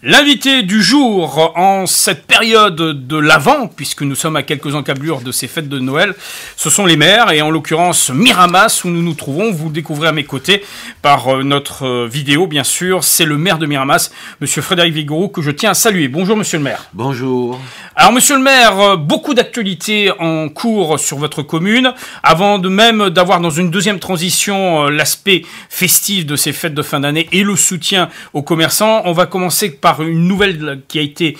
L'invité du jour en cette période de l'Avent, puisque nous sommes à quelques encablures de ces fêtes de Noël, ce sont les maires, et en l'occurrence Miramas, où nous nous trouvons. Vous le découvrez à mes côtés par notre vidéo, bien sûr. C'est le maire de Miramas, monsieur Frédéric Vigouroux, que je tiens à saluer. Bonjour, monsieur le maire. Bonjour. Alors, monsieur le maire, beaucoup d'actualités en cours sur votre commune. Avant de même d'avoir dans une deuxième transition l'aspect festif de ces fêtes de fin d'année et le soutien aux commerçants, on va commencer par une nouvelle qui a été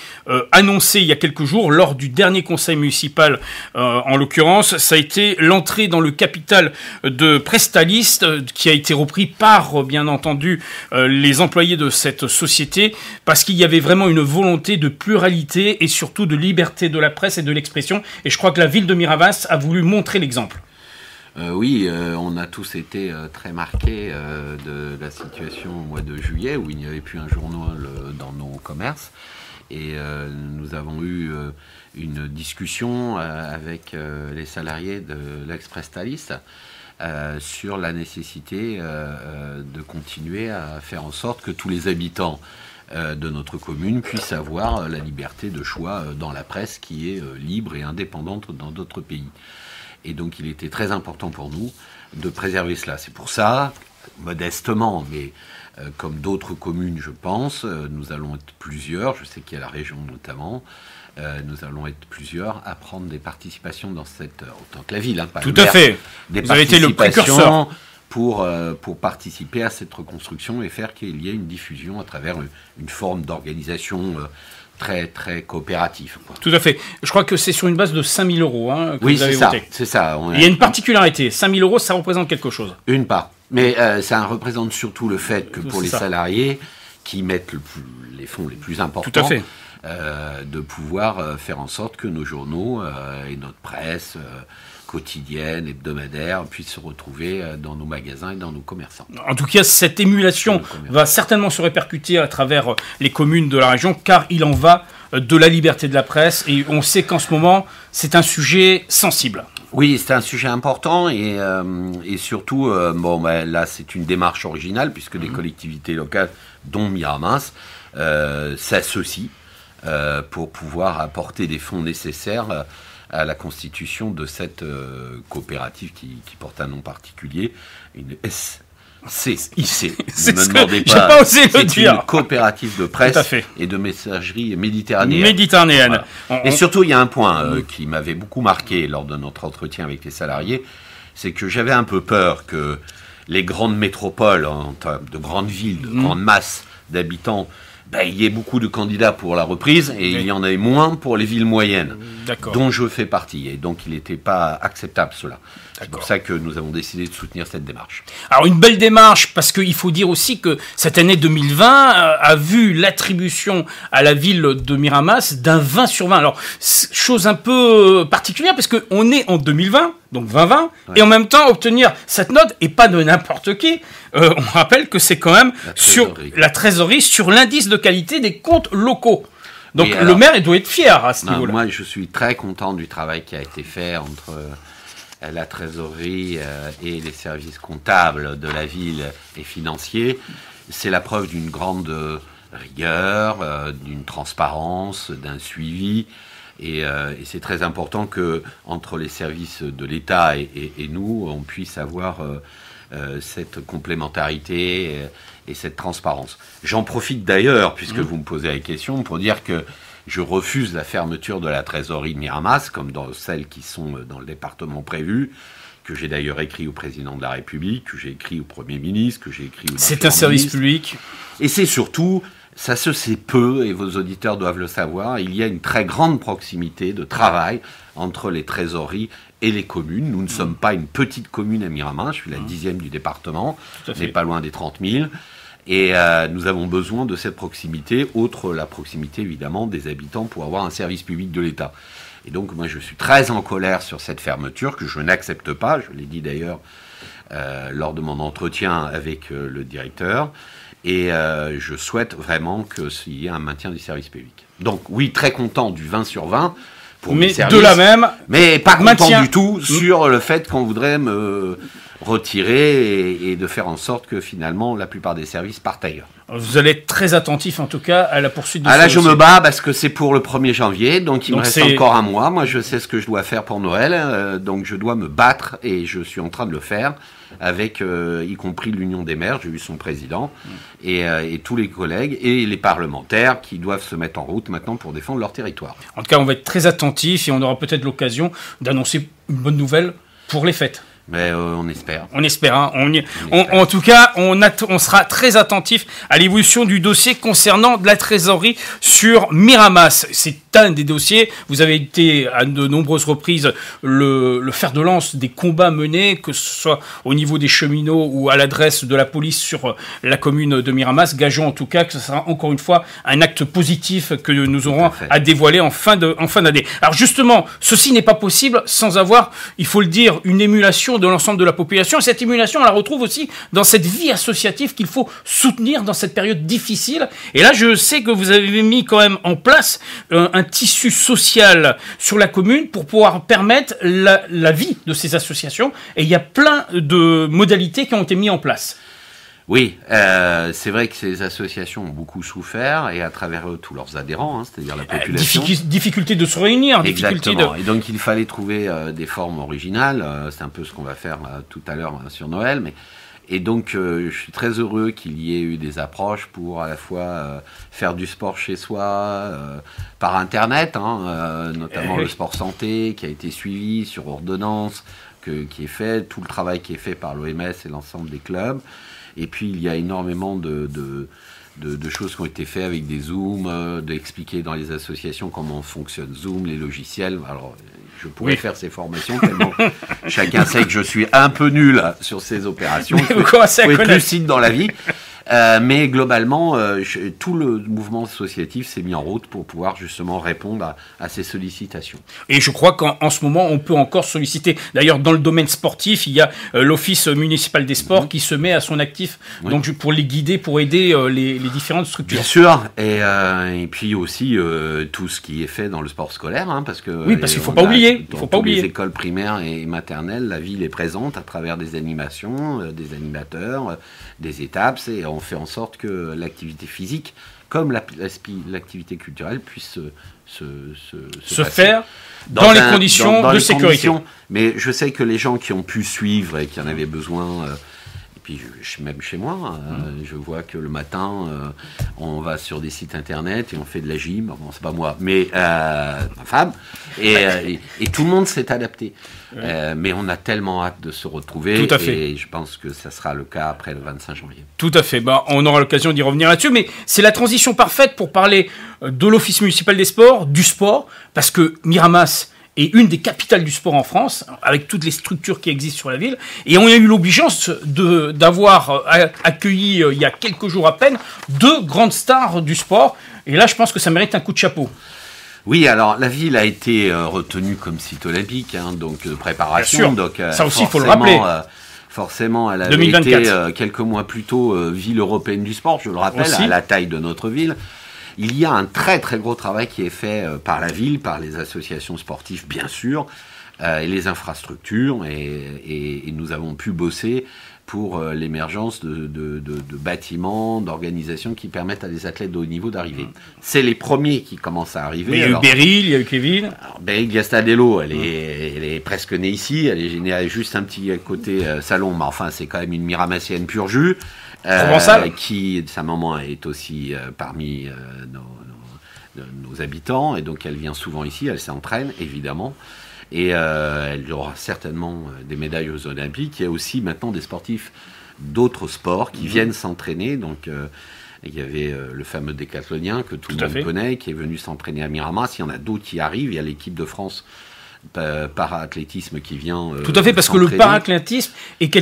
annoncée il y a quelques jours lors du dernier conseil municipal, en l'occurrence. Ça a été l'entrée dans le capital de Presstalis, qui a été repris par, bien entendu, les employés de cette société, parce qu'il y avait vraiment une volonté de pluralité et surtout de liberté de la presse et de l'expression. Et je crois que la ville de Miramas a voulu montrer l'exemple. Oui, on a tous été très marqués de la situation au mois de juillet où il n'y avait plus un journal dans nos commerces. Et nous avons eu une discussion avec les salariés de l'ex-Presstalis sur la nécessité de continuer à faire en sorte que tous les habitants de notre commune puissent avoir la liberté de choix dans la presse qui est libre et indépendante dans d'autres pays. Et donc il était très important pour nous de préserver cela. C'est pour ça, modestement, mais comme d'autres communes, je pense, nous allons être plusieurs, je sais qu'il y a la région notamment, nous allons être plusieurs à prendre des participations dans cette... autant que la ville, hein, pas tout à fait. Vous avez été le précurseur. Pour participer à cette reconstruction et faire qu'il y ait une diffusion à travers une forme d'organisation très, très coopérative. Quoi. Tout à fait. Je crois que c'est sur une base de 5 000 euros que oui, vous avez voté. Oui, c'est ça. Il y a une particularité. 5 000 euros, ça représente quelque chose. Une part. Mais ça représente surtout le fait que pour les salariés qui mettent les fonds les plus importants, tout à fait. De pouvoir faire en sorte que nos journaux et notre presse quotidienne, hebdomadaire, puissent se retrouver dans nos magasins et dans nos commerçants. En tout cas, cette émulation va certainement se répercuter à travers les communes de la région, car il en va de la liberté de la presse, et on sait qu'en ce moment, c'est un sujet sensible. Oui, c'est un sujet important, et surtout, là, c'est une démarche originale, puisque des collectivités locales, dont Miramas, s'associent pour pouvoir apporter des fonds nécessaires à la constitution de cette coopérative qui porte un nom particulier, une SCIC. Ne me demandez pas, c'est une coopérative de presse et de messagerie méditerranéenne. Voilà. Et surtout, il y a un point qui m'avait beaucoup marqué lors de notre entretien avec les salariés, c'est que j'avais un peu peur que les grandes métropoles, de grandes villes, de grandes masses d'habitants, il y ait beaucoup de candidats pour la reprise et il y en ait moins pour les villes moyennes, dont je fais partie. Et donc, il n'était pas acceptable, cela. C'est pour ça que nous avons décidé de soutenir cette démarche. Alors, une belle démarche, parce qu'il faut dire aussi que cette année 2020 a vu l'attribution à la ville de Miramas d'un 20 sur 20. Alors, chose un peu particulière, parce qu'on est en 2020, donc 2020, et en même temps obtenir cette note, et pas de n'importe qui. On rappelle que c'est quand même sur la trésorerie, sur l'indice de qualité des comptes locaux. Donc oui, le maire, il doit être fier à ce niveau-là. Moi, je suis très content du travail qui a été fait entre la trésorerie et les services comptables de la ville et financiers. C'est la preuve d'une grande rigueur, d'une transparence, d'un suivi. Et c'est très important que entre les services de l'État et nous, on puisse avoir cette complémentarité et cette transparence. J'en profite d'ailleurs, puisque vous me posez la question, pour dire que je refuse la fermeture de la trésorerie de Miramas, comme dans celles qui sont dans le département prévues, que j'ai d'ailleurs écrit au président de la République, que j'ai écrit au Premier ministre, que j'ai écrit au... C'est un service public. Et c'est surtout... Ça se sait peu, et vos auditeurs doivent le savoir, il y a une très grande proximité de travail entre les trésoreries et les communes. Nous ne sommes pas une petite commune à Miramas, je suis la 10e du département, on n'est pas loin des 30 000, et nous avons besoin de cette proximité, outre la proximité évidemment des habitants pour avoir un service public de l'État. Et donc moi je suis très en colère sur cette fermeture que je n'accepte pas, je l'ai dit d'ailleurs lors de mon entretien avec le directeur, et je souhaite vraiment qu'il y ait un maintien du service public. Donc oui, très content du 20 sur 20 pour mes services, de la même, mais pas content du tout sur le fait qu'on voudrait me retirer et de faire en sorte que finalement la plupart des services partent ailleurs. Vous allez être très attentif en tout cas à la poursuite de là, je me bats parce que c'est pour le 1er janvier, donc il me reste encore un mois. Moi, je sais ce que je dois faire pour Noël, donc je dois me battre et je suis en train de le faire avec, y compris l'Union des maires, j'ai eu son président, et tous les collègues et les parlementaires qui doivent se mettre en route maintenant pour défendre leur territoire. En tout cas, on va être très attentif et on aura peut-être l'occasion d'annoncer une bonne nouvelle pour les fêtes. Mais on espère. On espère. Hein. En tout cas, on sera très attentif à l'évolution du dossier concernant de la trésorerie sur Miramas. C'est un des dossiers. Vous avez été à de nombreuses reprises le fer de lance des combats menés, que ce soit au niveau des cheminots ou à l'adresse de la police sur la commune de Miramas. Gageons en tout cas que ce sera encore une fois un acte positif que nous aurons à dévoiler en fin d'année. Alors justement, ceci n'est pas possible sans avoir, il faut le dire, une émulation de l'ensemble de la population. Et cette émulation, on la retrouve aussi dans cette vie associative qu'il faut soutenir dans cette période difficile. Et là, je sais que vous avez mis quand même en place un tissu social sur la commune pour pouvoir permettre la vie de ces associations. Et il y a plein de modalités qui ont été mises en place. Oui, c'est vrai que ces associations ont beaucoup souffert, et à travers eux, tous leurs adhérents, c'est-à-dire la population. Difficulté de se réunir. Exactement. Et donc il fallait trouver des formes originales. C'est un peu ce qu'on va faire tout à l'heure sur Noël. Et donc je suis très heureux qu'il y ait eu des approches pour à la fois faire du sport chez soi, par Internet, notamment le sport santé, qui a été suivi sur ordonnance, qui est fait, tout le travail qui est fait par l'OMS et l'ensemble des clubs. Et puis, il y a énormément de choses qui ont été faites avec des Zooms, d'expliquer dans les associations comment fonctionne Zoom, les logiciels. Alors, je pourrais faire ces formations tellement chacun sait que je suis un peu nul sur ces opérations. Vous commencez à connaître. Plus lucide dans la vie. Mais globalement, tout le mouvement associatif s'est mis en route pour pouvoir justement répondre à ces sollicitations. Et je crois qu'en ce moment, on peut encore solliciter. D'ailleurs, dans le domaine sportif, il y a l'Office municipal des sports qui se met à son actif, donc pour les guider, pour aider les différentes structures. Bien sûr, et puis aussi tout ce qui est fait dans le sport scolaire, parce que oui, parce qu'il ne faut pas oublier. Il faut pas oublier. Les écoles primaires et maternelles, la ville est présente à travers des animations, des animateurs, des étapes, et on fait en sorte que l'activité physique, comme l'activité culturelle, puisse se faire dans les conditions de sécurité. Mais je sais que les gens qui ont pu suivre et qui en avaient besoin, et puis même chez moi, je vois que le matin, on va sur des sites internet et on fait de la gym. Bon, c'est pas moi, mais ma femme, et tout le monde s'est adapté. Mais on a tellement hâte de se retrouver. Tout à fait. Et je pense que ça sera le cas après le 25 janvier. Tout à fait. On aura l'occasion d'y revenir là-dessus. Mais c'est la transition parfaite pour parler de l'Office municipal des sports, du sport, parce que Miramas est une des capitales du sport en France, avec toutes les structures qui existent sur la ville. Et on a eu l'obligeance d'avoir accueilli, il y a quelques jours à peine, 2 grandes stars du sport. Et là, je pense que ça mérite un coup de chapeau. Oui, alors la ville a été retenue comme site olympique, donc de préparation. Donc, ça aussi, il faut le rappeler. Forcément, elle avait 2024. été quelques mois plus tôt ville européenne du sport, je le rappelle, aussi. À la taille de notre ville. Il y a un très très gros travail qui est fait par la ville, par les associations sportives bien sûr, et les infrastructures, et nous avons pu bosser pour l'émergence de bâtiments, d'organisations qui permettent à des athlètes de haut niveau d'arriver. C'est les premiers qui commencent à arriver. Mais il y a eu Beryl, il y a eu Kevin. Alors, Beryl Gastadello, elle est presque née ici, elle est née juste un petit côté salon, mais enfin c'est quand même une Miramassienne pur jus. Qui, sa maman est aussi parmi nos habitants, et donc elle vient souvent ici, elle s'entraîne évidemment. Et elle aura certainement des médailles aux Olympiques. Il y a aussi maintenant des sportifs d'autres sports qui viennent s'entraîner. Donc, il y avait le fameux décathlonien que tout le monde connaît, qui est venu s'entraîner à Miramas. Il y en a d'autres qui arrivent. Il y a l'équipe de France para-athlétisme qui vient tout à fait, parce que le para-athlétisme est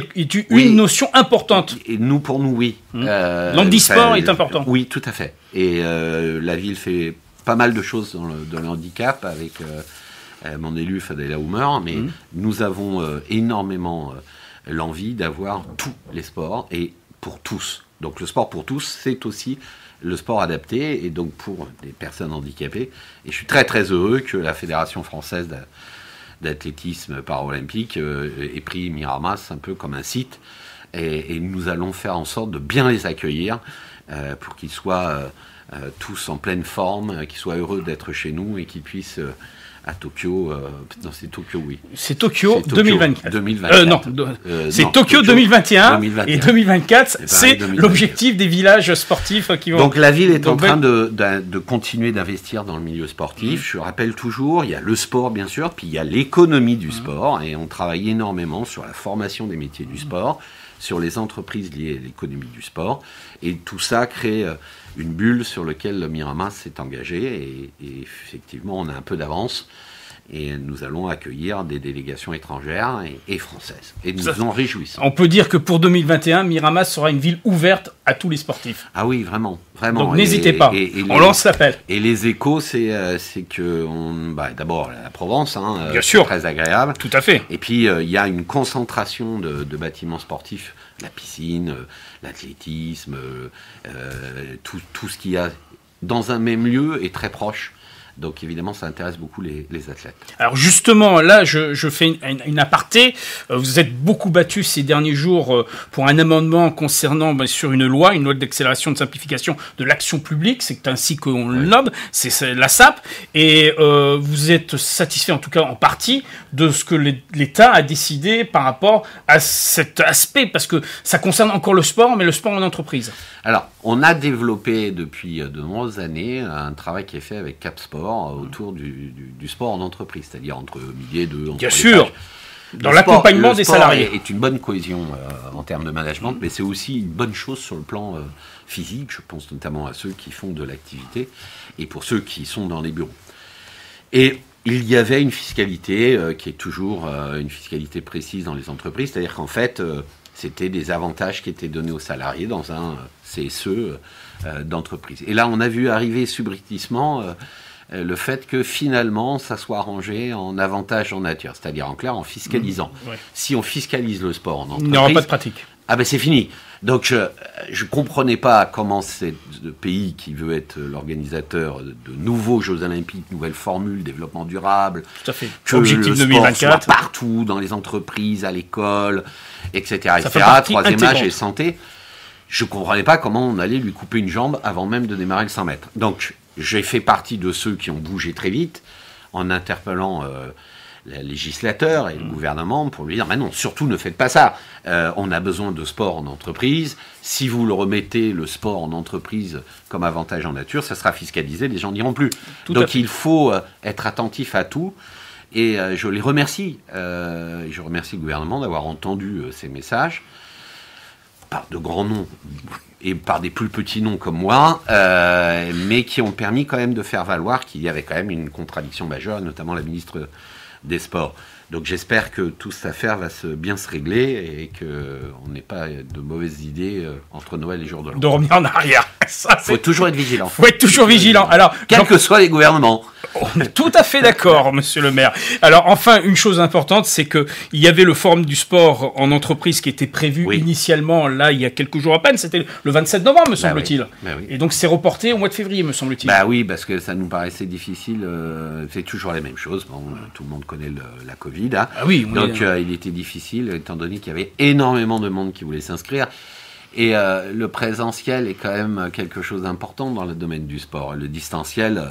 une notion importante. Et pour nous, oui. L'handisport est important. Oui, tout à fait. Et la ville fait pas mal de choses dans le handicap avec... mon élu Fadela Oumer, mais nous avons énormément l'envie d'avoir tous les sports et pour tous. Donc le sport pour tous, c'est aussi le sport adapté, et donc pour des personnes handicapées. Et je suis très très heureux que la Fédération française d'athlétisme paralympique ait pris Miramas un peu comme un site. Et nous allons faire en sorte de bien les accueillir pour qu'ils soient tous en pleine forme, qu'ils soient heureux d'être chez nous et qu'ils puissent à Tokyo, non c'est Tokyo oui. C'est Tokyo 2024. 2024. Non, c'est Tokyo 2021 et 2024, c'est 2024. L'objectif des villages sportifs qui vont... Donc la ville est en train de continuer d'investir dans le milieu sportif. Je rappelle toujours, il y a le sport bien sûr, puis il y a l'économie du sport et on travaille énormément sur la formation des métiers du sport, sur les entreprises liées à l'économie du sport et tout ça crée une bulle sur laquelle le Miramas s'est engagé et effectivement on a un peu d'avance et nous allons accueillir des délégations étrangères et françaises et nous nous en réjouissons. On peut dire que pour 2021, Miramas sera une ville ouverte à tous les sportifs. Ah oui, vraiment. Donc n'hésitez pas, on lance l'appel. Et les échos, c'est que d'abord la Provence, bien sûr, très agréable. Tout à fait. Et puis il y a une concentration de bâtiments sportifs, la piscine, l'athlétisme, tout ce qu'il y a dans un même lieu est très proche. Donc évidemment, ça intéresse beaucoup les athlètes. Alors justement, là, je fais une aparté. Vous êtes beaucoup battu ces derniers jours pour un amendement concernant sur une loi d'accélération de simplification de l'action publique. C'est ainsi qu'on le nomme. C'est la SAP. Et vous êtes satisfait, en tout cas en partie, de ce que l'État a décidé par rapport à cet aspect, parce que ça concerne encore le sport, mais le sport en entreprise. Alors, on a développé depuis de nombreuses années un travail qui est fait avec Cap Sport autour du sport en entreprise, c'est-à-dire entre midi et deux. Bien sûr, dans l'accompagnement des salariés. Le sport est une bonne cohésion en termes de management, mais c'est aussi une bonne chose sur le plan physique. Je pense notamment à ceux qui font de l'activité et pour ceux qui sont dans les bureaux. Et il y avait une fiscalité qui est toujours une fiscalité précise dans les entreprises, c'est-à-dire qu'en fait, c'était des avantages qui étaient donnés aux salariés dans un CSE d'entreprise. Et là, on a vu arriver subrepticement le fait que finalement, ça soit arrangé en avantage en nature, c'est-à-dire en clair, en fiscalisant. Ouais. Si on fiscalise le sport en entreprise... Il n'y aura pas de pratique. Ah ben c'est fini. Donc je ne comprenais pas comment ce pays qui veut être l'organisateur de nouveaux Jeux Olympiques, nouvelles formules, développement durable, tout à fait. Que Objectif le 2024. sport soit partout, dans les entreprises, à l'école, etc. Troisième âge et santé. Je ne comprenais pas comment on allait lui couper une jambe avant même de démarrer le 100 mètres. Donc j'ai fait partie de ceux qui ont bougé très vite en interpellant le législateur et le gouvernement pour lui dire « Mais non, surtout ne faites pas ça. On a besoin de sport en entreprise. Si vous le remettez, le sport en entreprise, comme avantage en nature, ça sera fiscalisé, les gens n'iront plus. » Donc il faut être attentif à tout. Et je les remercie. Je remercie le gouvernement d'avoir entendu ces messages, par de grands noms et par des plus petits noms comme moi, mais qui ont permis quand même de faire valoir qu'il y avait quand même une contradiction majeure, notamment la ministre des Sports. Donc j'espère que toute cette affaire va bien se régler et qu'on n'ait pas de mauvaises idées entre Noël et jour de l'an. De revenir en arrière. Il faut toujours être vigilant. Faut être toujours vigilant. Alors, quels que soient les gouvernements. On est tout à fait d'accord, monsieur le maire. Alors, enfin, une chose importante, c'est que il y avait le forum du sport en entreprise qui était prévu initialement, là, il y a quelques jours à peine. C'était le 27 novembre, me semble-t-il. Oui. Et donc, c'est reporté au mois de février, me semble-t-il. Bah oui, parce que ça nous paraissait difficile. C'est toujours la même chose. Bon, tout le monde connaît la Covid. Hein. Ah oui. Donc, il était difficile, étant donné qu'il y avait énormément de monde qui voulait s'inscrire. Et le présentiel est quand même quelque chose d'important dans le domaine du sport. Le distanciel,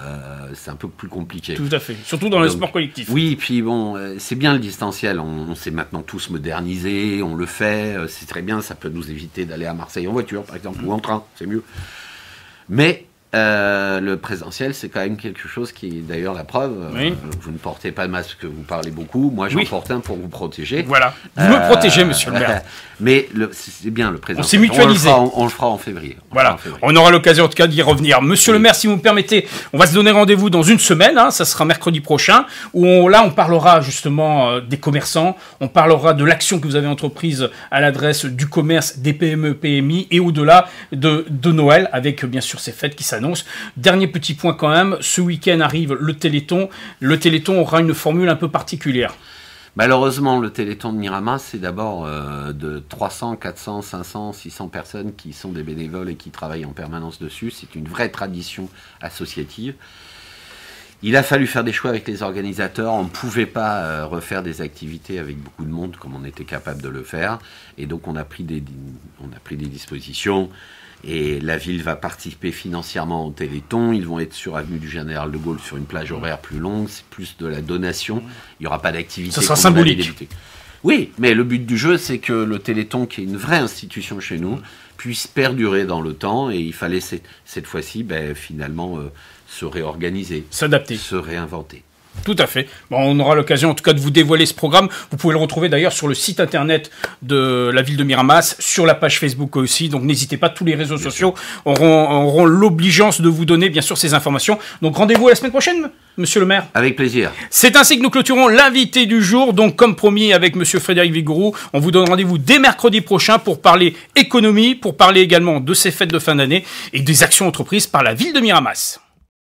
c'est un peu plus compliqué. Tout à fait, surtout dans le sport collectif. Oui, puis bon, c'est bien le distanciel. On s'est maintenant tous modernisés, on le fait, c'est très bien, ça peut nous éviter d'aller à Marseille en voiture, par exemple, ou en train, c'est mieux. Mais le présentiel, c'est quand même quelque chose qui est d'ailleurs la preuve. Vous ne portez pas de masque, vous parlez beaucoup. Moi, j'en porte un pour vous protéger. Voilà, vous me protégez, monsieur le maire. Mais c'est bien le présentiel. On s'est mutualisé. On le fera en février. Voilà, on aura l'occasion en tout cas d'y revenir. Monsieur le maire, si vous me permettez, on va se donner rendez-vous dans une semaine, ça sera mercredi prochain, où on parlera justement des commerçants, on parlera de l'action que vous avez entreprise à l'adresse du commerce, des PME, PMI, et au-delà de Noël, avec bien sûr ces fêtes qui s'annoncent. Dernier petit point quand même, ce week-end arrive le Téléthon. Le Téléthon aura une formule un peu particulière. Malheureusement, le Téléthon de Miramas, c'est d'abord de 300, 400, 500, 600 personnes qui sont des bénévoles et qui travaillent en permanence dessus. C'est une vraie tradition associative. Il a fallu faire des choix avec les organisateurs. On ne pouvait pas refaire des activités avec beaucoup de monde comme on était capable de le faire. Et donc, on a pris des dispositions. Et la ville va participer financièrement au Téléthon. Ils vont être sur avenue du Général de Gaulle sur une plage horaire plus longue. C'est plus de la donation. Il n'y aura pas d'activité. Ça sera symbolique. Oui, mais le but du jeu, c'est que le Téléthon, qui est une vraie institution chez nous, puisse perdurer dans le temps. Et il fallait cette fois-ci, finalement, se réorganiser. S'adapter. Se réinventer. Tout à fait. Bon, on aura l'occasion en tout cas de vous dévoiler ce programme. Vous pouvez le retrouver d'ailleurs sur le site internet de la ville de Miramas, sur la page Facebook aussi. Donc n'hésitez pas, tous les réseaux sociaux auront l'obligeance de vous donner bien sûr ces informations. Donc rendez-vous à la semaine prochaine, monsieur le maire. Avec plaisir. C'est ainsi que nous clôturons l'invité du jour. Donc comme promis avec monsieur Frédéric Vigouroux, on vous donne rendez-vous dès mercredi prochain pour parler économie, pour parler également de ces fêtes de fin d'année et des actions entreprises par la ville de Miramas.